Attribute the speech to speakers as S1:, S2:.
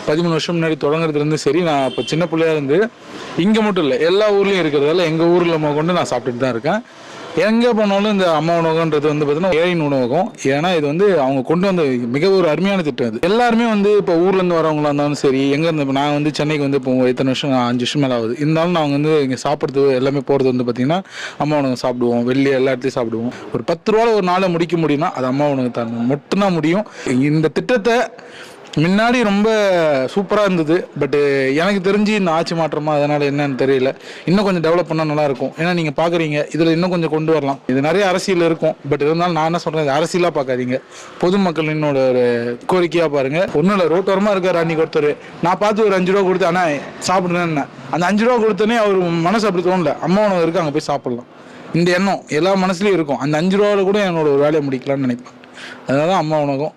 S1: 13 வருஷம் முன்னாடி தொடங்குறதுலேருந்து சரி, நான் இப்போ சின்ன பிள்ளையா இருந்து இங்கே மட்டும் இல்லை எல்லா ஊர்லேயும் இருக்கிறதால எங்கள் ஊரில் கொண்டு நான் சாப்பிட்டுட்டு தான் இருக்கேன். எங்கே போனாலும் இந்த அம்மா உணவகன்றது வந்து பார்த்தீங்கன்னா ஏழையின் உணவகம். ஏன்னா இது வந்து அவங்க கொண்டு வந்த மிக ஒரு அருமையான திட்டம். இது எல்லாருமே வந்து இப்போ ஊர்லேருந்து வரவங்களா இருந்தாலும் சரி, எங்கேருந்து நான் வந்து சென்னைக்கு வந்து இப்போ இத்தனை வருஷம் 5 வருஷம் மேலே ஆகுது. இருந்தாலும் நாங்கள் வந்து இங்கே சாப்பிட்றது எல்லாமே போகிறது வந்து பார்த்தீங்கன்னா அம்மா உணவகம் சாப்பிடுவோம், வெளியே எல்லா இடத்துலையும் சாப்பிடுவோம். ஒரு 10 ரூபாவில் ஒரு நாளை முடிக்க முடியும்னா அது அம்மா உணவகத்தான் மட்டும்தான் முடியும். இந்த திட்டத்தை முன்னாடி ரொம்ப சூப்பராக இருந்தது. பட்டு எனக்கு தெரிஞ்சு இந்த ஆட்சி மாற்றமா அதனால் என்னன்னு தெரியல. இன்னும் கொஞ்சம் டெவலப் பண்ணால் நல்லாயிருக்கும். ஏன்னா நீங்கள் பார்க்குறீங்க இதில் இன்னும் கொஞ்சம் கொண்டு வரலாம். இது நிறைய அரசியல் இருக்கும். பட் இருந்தாலும் நான் என்ன சொல்கிறேன், இது அரசியலாக பார்க்காதீங்க, பொதுமக்கள் என்னோட ஒரு கோரிக்கையாக பாருங்கள். ஒன்றும் இல்லை, ரோட்டோரமாக இருக்கார் அன்றைக்கி ஒருத்தர், நான் பார்த்து ஒரு 5 ரூபா கொடுத்து ஆனால் சாப்பிடுறேன்னு, அந்த 5 ரூபா கொடுத்தோன்னே அவர் மனசு அப்படி தோணல, அம்மா உணவு இருக்குது அங்கே போய் சாப்பிட்லாம், இந்த எண்ணம் எல்லா மனசுலையும் இருக்கும். அந்த 5 ரூபாவில் கூட என்னோட ஒரு வேலையை முடிக்கலாம்னு நினைப்பேன். அதனால தான் அம்மா உணவகம்.